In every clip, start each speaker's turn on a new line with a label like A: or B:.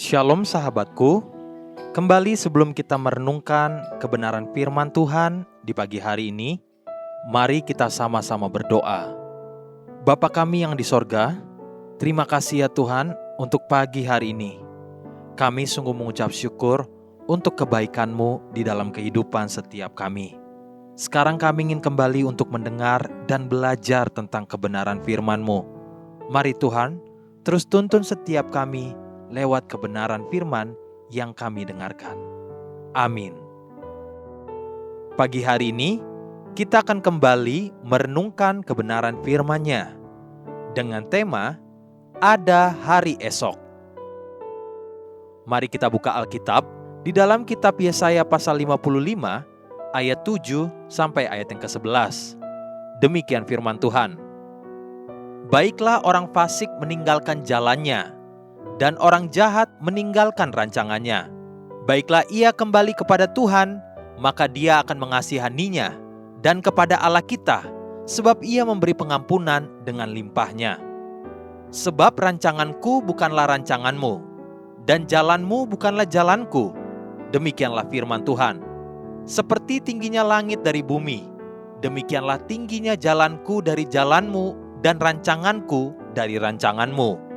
A: Shalom sahabatku, kembali sebelum kita merenungkan kebenaran firman Tuhan di pagi hari ini, mari kita sama-sama berdoa. Bapa kami yang di sorga, terima kasih ya Tuhan untuk pagi hari ini. Kami sungguh mengucap syukur untuk kebaikan-Mu di dalam kehidupan setiap kami. Sekarang kami ingin kembali untuk mendengar dan belajar tentang kebenaran firman-Mu. Mari Tuhan, terus tuntun setiap kami lewat kebenaran firman yang kami dengarkan. Amin. Pagi hari ini, kita akan kembali merenungkan kebenaran firman-Nya dengan tema, Ada Hari Esok. Mari kita buka Alkitab di dalam kitab Yesaya pasal 55 ayat 7 sampai ayat yang ke-11. Demikian firman Tuhan. Baiklah orang fasik meninggalkan jalannya, dan orang jahat meninggalkan rancangannya. Baiklah ia kembali kepada Tuhan, maka Dia akan mengasihaninya, dan kepada Allah kita, sebab Ia memberi pengampunan dengan limpahnya. Sebab rancanganku bukanlah rancanganmu, dan jalanmu bukanlah jalanku. Demikianlah firman Tuhan. Seperti tingginya langit dari bumi, demikianlah tingginya jalanku dari jalanmu, dan rancanganku dari rancanganmu.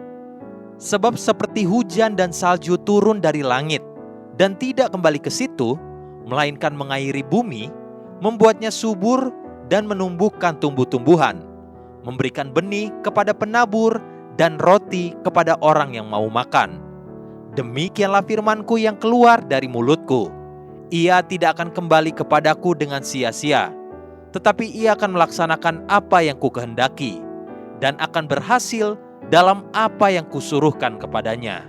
A: Sebab seperti hujan dan salju turun dari langit, dan tidak kembali ke situ, melainkan mengairi bumi, membuatnya subur dan menumbuhkan tumbuh-tumbuhan, memberikan benih kepada penabur dan roti kepada orang yang mau makan. Demikianlah firmanku yang keluar dari mulutku. Ia tidak akan kembali kepadaku dengan sia-sia, tetapi ia akan melaksanakan apa yang kukehendaki, dan akan berhasil dalam apa yang kusuruhkan kepadanya.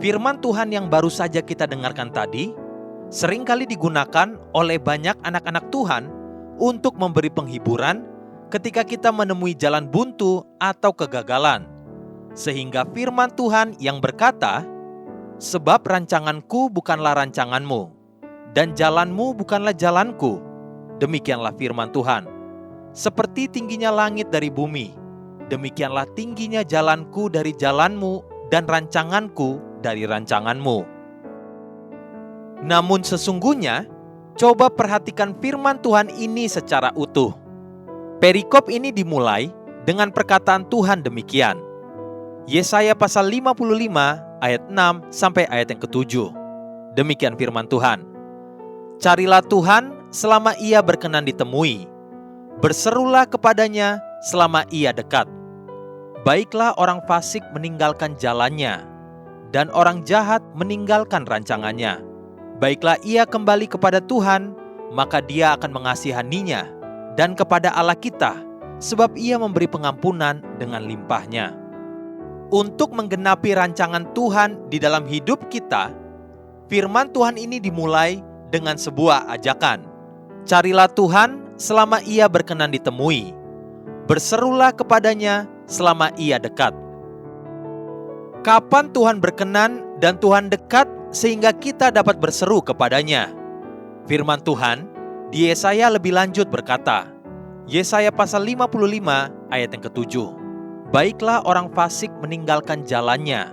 A: Firman Tuhan yang baru saja kita dengarkan tadi, seringkali digunakan oleh banyak anak-anak Tuhan untuk memberi penghiburan ketika kita menemui jalan buntu atau kegagalan. Sehingga firman Tuhan yang berkata, sebab rancanganku bukanlah rancanganmu, dan jalanmu bukanlah jalanku. Demikianlah firman Tuhan. Seperti tingginya langit dari bumi, demikianlah tingginya jalanku dari jalanmu dan rancanganku dari rancanganmu. Namun sesungguhnya, coba perhatikan firman Tuhan ini secara utuh. Perikop ini dimulai dengan perkataan Tuhan demikian. Yesaya pasal 55 ayat 6 sampai ayat yang ke-7. Demikian firman Tuhan. Carilah Tuhan selama Ia berkenan ditemui. Berserulah kepadanya selama Ia dekat. Baiklah orang fasik meninggalkan jalannya, dan orang jahat meninggalkan rancangannya. Baiklah ia kembali kepada Tuhan, maka Dia akan mengasihaninya, dan kepada Allah kita, sebab Ia memberi pengampunan dengan limpahnya. Untuk menggenapi rancangan Tuhan di dalam hidup kita, firman Tuhan ini dimulai dengan sebuah ajakan. Carilah Tuhan selama Ia berkenan ditemui. Berserulah kepadanya selama Ia dekat. Kapan Tuhan berkenan dan Tuhan dekat sehingga kita dapat berseru kepadanya? Firman Tuhan di Yesaya lebih lanjut berkata, Yesaya pasal 55 ayat yang ke-7. Baiklah orang fasik meninggalkan jalannya,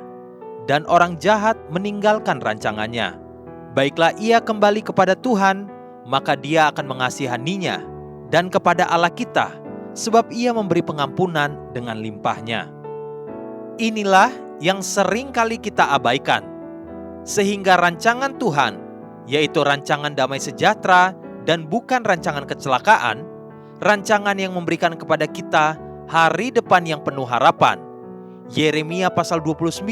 A: dan orang jahat meninggalkan rancangannya. Baiklah ia kembali kepada Tuhan, maka Dia akan mengasihaninya, dan kepada Allah kita, sebab Ia memberi pengampunan dengan limpahnya. Inilah yang sering kali kita abaikan. Sehingga rancangan Tuhan, yaitu rancangan damai sejahtera dan bukan rancangan kecelakaan, rancangan yang memberikan kepada kita hari depan yang penuh harapan, Yeremia pasal 29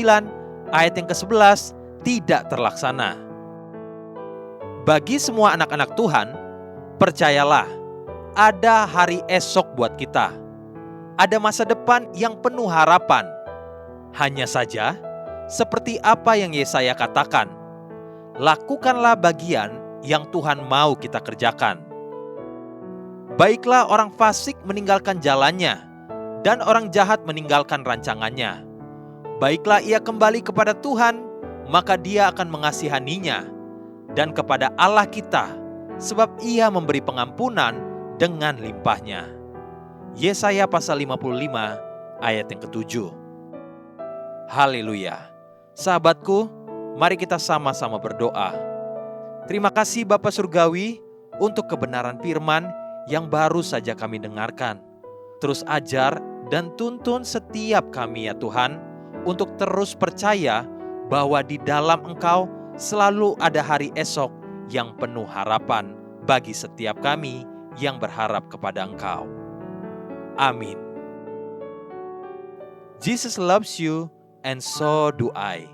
A: ayat yang ke-11 tidak terlaksana. Bagi semua anak-anak Tuhan, percayalah, ada hari esok buat kita. Ada masa depan yang penuh harapan. Hanya saja, seperti apa yang Yesaya katakan, lakukanlah bagian yang Tuhan mau kita kerjakan. Baiklah orang fasik meninggalkan jalannya, dan orang jahat meninggalkan rancangannya. Baiklah ia kembali kepada Tuhan, maka Dia akan mengasihaninya, dan kepada Allah kita, sebab Ia memberi pengampunan dengan limpahnya. Yesaya pasal 55 ayat yang ke-7. Haleluya. Sahabatku, mari kita sama-sama berdoa. Terima kasih Bapa Surgawi untuk kebenaran firman yang baru saja kami dengarkan. Terus ajar dan tuntun setiap kami ya Tuhan, untuk terus percaya bahwa di dalam Engkau selalu ada hari esok yang penuh harapan bagi setiap kami yang berharap kepada Engkau. Amin. Jesus loves you and so do I.